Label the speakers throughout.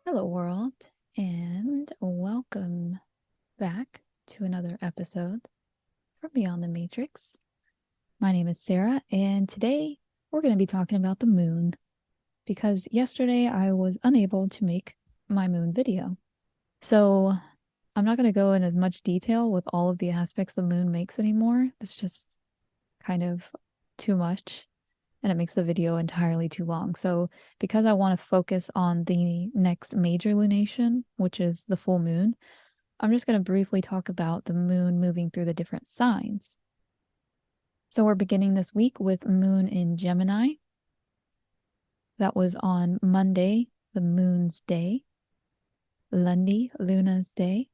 Speaker 1: Hello, world, and welcome back to another episode from Beyond the Matrix. My name is Sarah, and today we're going to be talking about the moon because yesterday I was unable to make my moon video. So I'm not going to go in as much detail with all of the aspects the moon makes anymore. It's just kind of too much, and it makes the video entirely too long. So because I want to focus on the next major lunation, which is the full moon, I'm just going to briefly talk about the moon moving through the different signs. So we're beginning this week with moon in Gemini. That was on Monday, the moon's day. Lundi, Luna's day.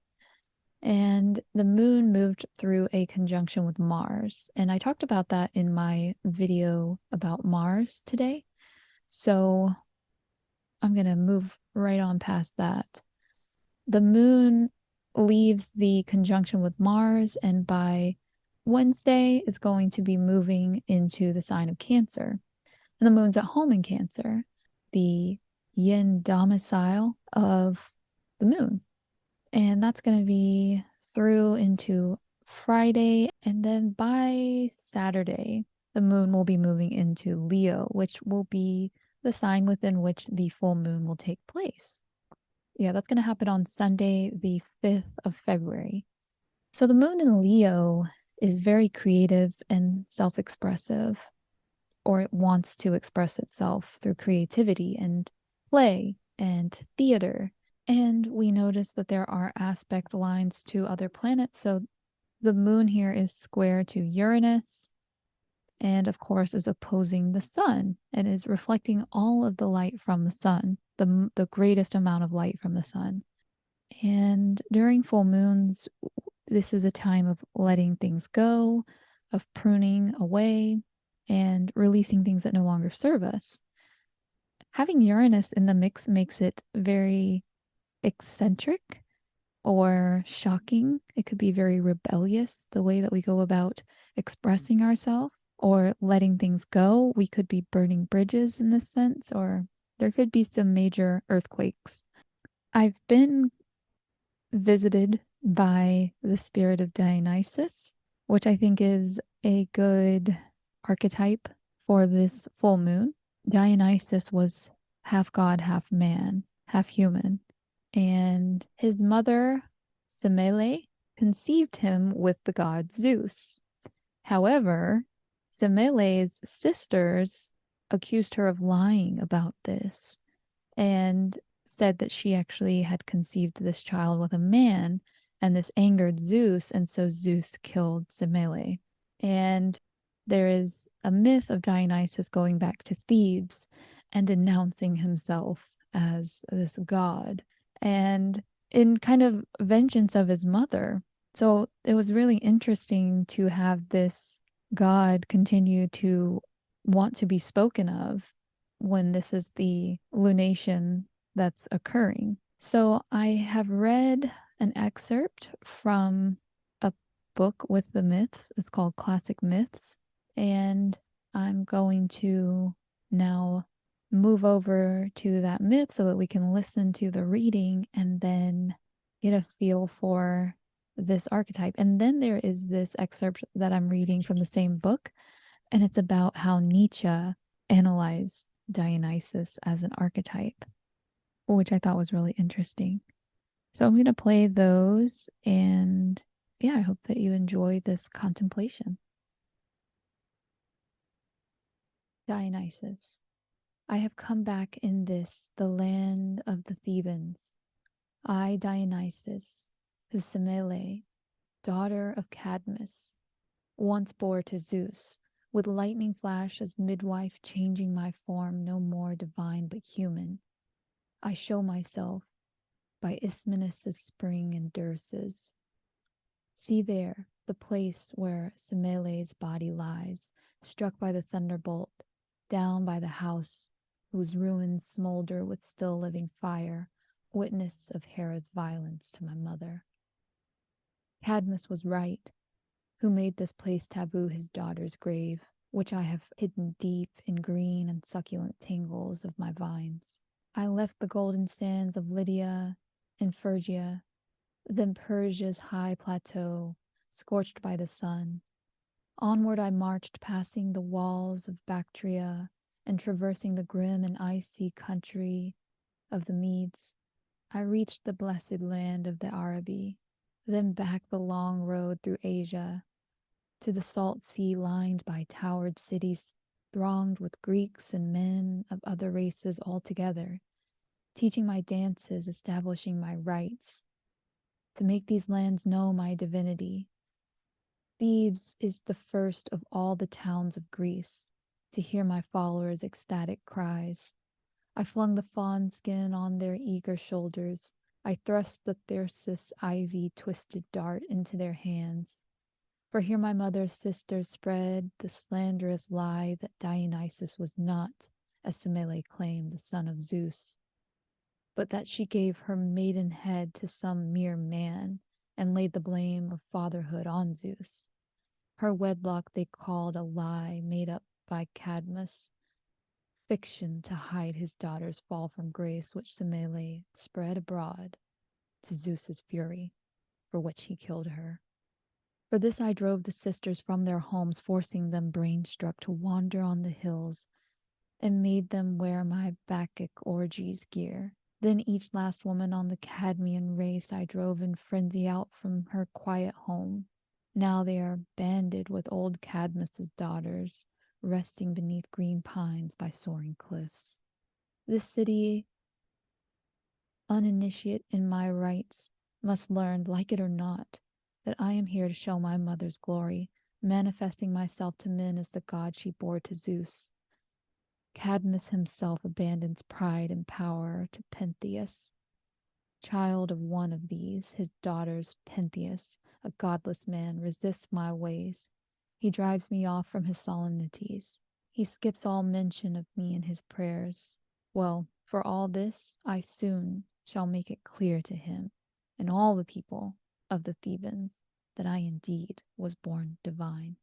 Speaker 1: And the moon moved through a conjunction with Mars. And I talked about that in my video about Mars today. So I'm going to move right on past that. The moon leaves the conjunction with Mars, and by Wednesday is going to be moving into the sign of Cancer. And the moon's at home in Cancer, the yin domicile of the moon. And that's going to be through into Friday. And then by Saturday, the moon will be moving into Leo, which will be the sign within which the full moon will take place. Yeah, that's going to happen on Sunday, the 5th of February. So the moon in Leo is very creative and self-expressive, or it wants to express itself through creativity and play and theater. And we notice that there are aspect lines to other planets. So the moon here is square to Uranus, and of course is opposing the sun and is reflecting all of the light from the sun, the greatest amount of light from the sun. And during full moons, this is a time of letting things go, of pruning away, and releasing things that no longer serve us. Having Uranus in the mix makes it very eccentric or shocking. It could be very rebellious, the way that we go about expressing ourselves or letting things go. We could be burning bridges in this sense, or there could be some major earthquakes. I've been visited by the spirit of Dionysus, which I think is a good archetype for this full moon. Dionysus was half god, half man, half human, and his mother, Semele, conceived him with the god Zeus. However, Semele's sisters accused her of lying about this and said that she actually had conceived this child with a man, and this angered Zeus, and so Zeus killed Semele. And there is a myth of Dionysus going back to Thebes and denouncing himself as this god, and in kind of vengeance of his mother. So it was really interesting to have this god continue to want to be spoken of when this is the lunation that's occurring. So I have read an excerpt from a book with the myths. It's called Classic Myths. And I'm going to now move over to that myth so that we can listen to the reading and then get a feel for this archetype. And then there is this excerpt that I'm reading from the same book, and it's about how Nietzsche analyzed Dionysus as an archetype, which I thought was really interesting. So I'm going to play those, and yeah, I hope that you enjoy this contemplation. Dionysus. I have come back in this, the land of the Thebans. I, Dionysus, who Semele, daughter of Cadmus, once bore to Zeus, with lightning flash as midwife, changing my form no more divine but human. I show myself by Ismenus' spring and Dirce's. See there the place where Semele's body lies, struck by the thunderbolt, down by the house whose ruins smolder with still living fire, witness of Hera's violence to my mother. Cadmus was right, who made this place taboo his daughter's grave, which I have hidden deep in green and succulent tangles of my vines. I left the golden sands of Lydia and Phrygia, then Persia's high plateau, scorched by the sun. Onward I marched, passing the walls of Bactria and traversing the grim and icy country of the Medes. I reached the blessed land of the Arabi, then back the long road through Asia to the salt sea lined by towered cities thronged with Greeks and men of other races altogether, teaching my dances, establishing my rites, to make these lands know my divinity. Thebes is the first of all the towns of Greece, to hear my followers' ecstatic cries. I flung the fawn skin on their eager shoulders. I thrust the thyrsus ivy twisted dart into their hands. For here my mother's sisters spread the slanderous lie that Dionysus was not, as Semele claimed, the son of Zeus, but that she gave her maiden head to some mere man and laid the blame of fatherhood on Zeus. Her wedlock they called a lie made up by Cadmus, fiction to hide his daughter's fall from grace, which Semele spread abroad to Zeus's fury, for which he killed her. For this I drove the sisters from their homes, forcing them brain-struck to wander on the hills, and made them wear my Bacchic orgies gear. Then each last woman on the Cadmean race I drove in frenzy out from her quiet home. Now they are banded with old Cadmus's daughters, resting beneath green pines by soaring cliffs. This city, uninitiate in my rites, must learn, like it or not, that I am here to show my mother's glory, manifesting myself to men as the god she bore to Zeus. Cadmus himself abandons pride and power to Pentheus. Child of one of these, his daughters, Pentheus, a godless man, resists my ways. He drives me off from his solemnities. He skips all mention of me in his prayers. Well, for all this, I soon shall make it clear to him and all the people of the Thebans that I indeed was born divine.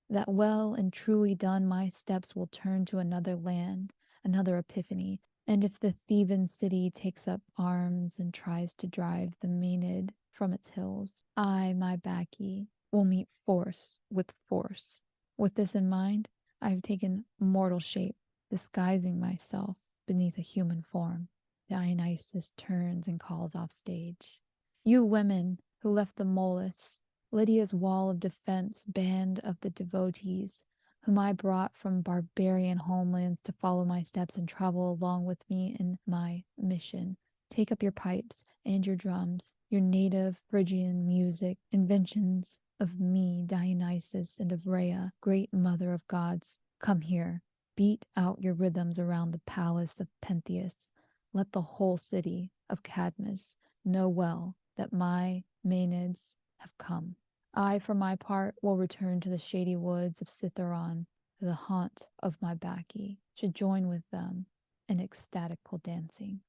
Speaker 1: That well and truly done my steps will turn to another land, another epiphany. And if the Theban city takes up arms and tries to drive the Maenad from its hills, I, my Bacchae, will meet force with force. With this in mind, I have taken mortal shape, disguising myself beneath a human form. Dionysus turns and calls off stage. You women who left the Molus, Lydia's wall of defense, band of the devotees, whom I brought from barbarian homelands to follow my steps and travel along with me in my mission. Take up your pipes and your drums, your native Phrygian music, inventions of me, Dionysus, and of Rhea, great mother of gods. Come here, beat out your rhythms around the palace of Pentheus. Let the whole city of Cadmus know well that my Maenads have come. I, for my part, will return to the shady woods of Citharon, the haunt of my Bacchae, to join with them in ecstatical dancing.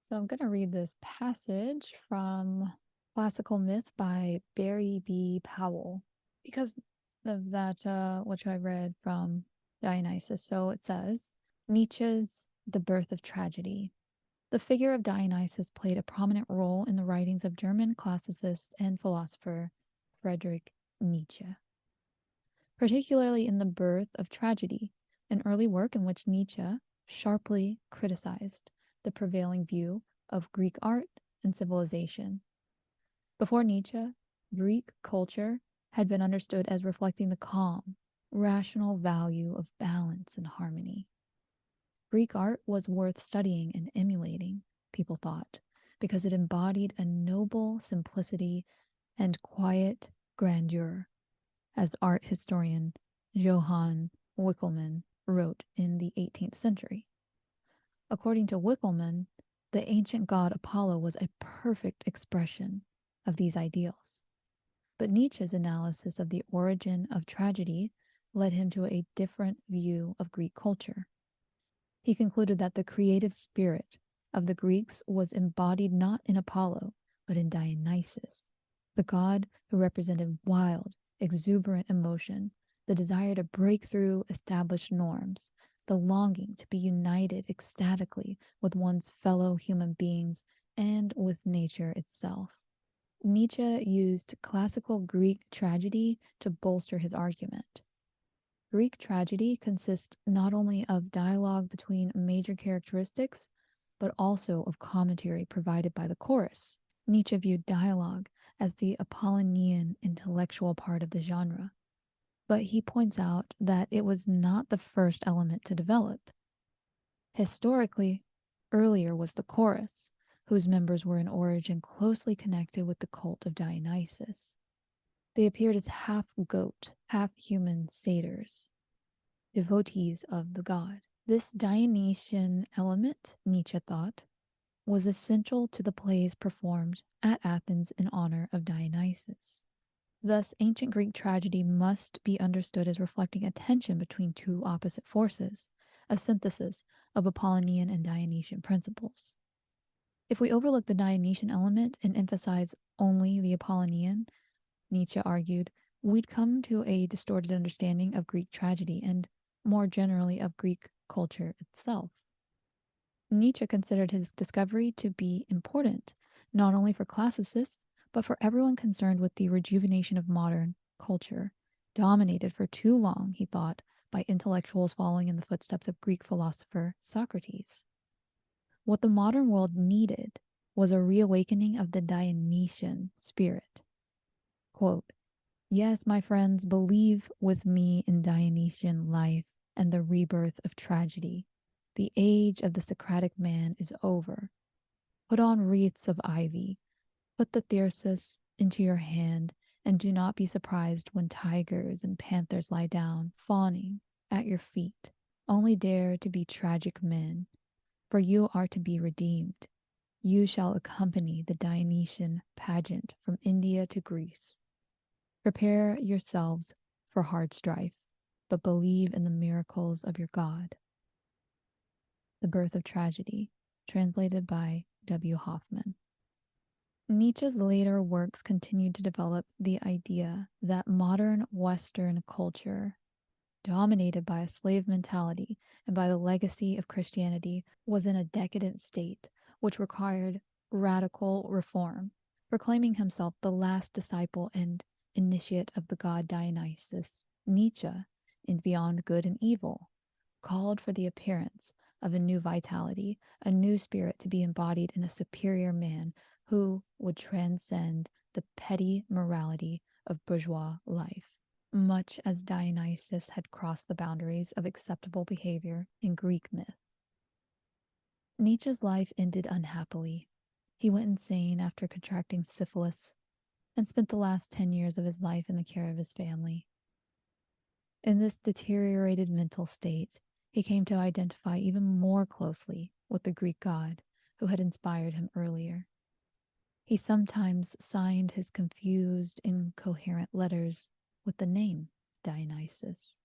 Speaker 1: So I'm going to read this passage from Classical Myth by Barry B. Powell because of that, which I read from Dionysus. So it says, Nietzsche's The Birth of Tragedy. The figure of Dionysus played a prominent role in the writings of German classicist and philosopher Friedrich Nietzsche, particularly in The Birth of Tragedy, an early work in which Nietzsche sharply criticized the prevailing view of Greek art and civilization. Before Nietzsche, Greek culture had been understood as reflecting the calm, rational value of balance and harmony. Greek art was worth studying and emulating, people thought, because it embodied a noble simplicity and quiet grandeur, as art historian Johann Wickelmann wrote in the 18th century. According to Wickelmann, the ancient god Apollo was a perfect expression of these ideals. But Nietzsche's analysis of the origin of tragedy led him to a different view of Greek culture. He concluded that the creative spirit of the Greeks was embodied not in Apollo, but in Dionysus, the god who represented wild, exuberant emotion, the desire to break through established norms, the longing to be united ecstatically with one's fellow human beings and with nature itself. Nietzsche used classical Greek tragedy to bolster his argument. Greek tragedy consists not only of dialogue between major characteristics, but also of commentary provided by the chorus. Nietzsche viewed dialogue as the Apollonian intellectual part of the genre, but he points out that it was not the first element to develop. Historically, earlier was the chorus, whose members were in origin closely connected with the cult of Dionysus. They appeared as half-goat, half-human satyrs, devotees of the god. This Dionysian element, Nietzsche thought, was essential to the plays performed at Athens in honor of Dionysus. Thus, ancient Greek tragedy must be understood as reflecting a tension between two opposite forces, a synthesis of Apollonian and Dionysian principles. If we overlook the Dionysian element and emphasize only the Apollonian, Nietzsche argued, we'd come to a distorted understanding of Greek tragedy and, more generally, of Greek culture itself. Nietzsche considered his discovery to be important, not only for classicists, but for everyone concerned with the rejuvenation of modern culture, dominated for too long, he thought, by intellectuals following in the footsteps of Greek philosopher Socrates. What the modern world needed was a reawakening of the Dionysian spirit. Quote, "Yes, my friends, believe with me in Dionysian life and the rebirth of tragedy. The age of the Socratic man is over. Put on wreaths of ivy, put the thyrsus into your hand, and do not be surprised when tigers and panthers lie down, fawning at your feet. Only dare to be tragic men, for you are to be redeemed. You shall accompany the Dionysian pageant from India to Greece. Prepare yourselves for hard strife, but believe in the miracles of your God." The Birth of Tragedy, translated by W. Hoffman. Nietzsche's later works continued to develop the idea that modern Western culture, dominated by a slave mentality and by the legacy of Christianity, was in a decadent state, which required radical reform. Proclaiming himself the last disciple and initiate of the god Dionysus, Nietzsche, in Beyond Good and Evil, called for the appearance of a new vitality, a new spirit to be embodied in a superior man who would transcend the petty morality of bourgeois life, much as Dionysus had crossed the boundaries of acceptable behavior in Greek myth. Nietzsche's life ended unhappily. He went insane after contracting syphilis and spent the last 10 years of his life in the care of his family. In this deteriorated mental state, he came to identify even more closely with the Greek god who had inspired him earlier. He sometimes signed his confused, incoherent letters with the name Dionysus.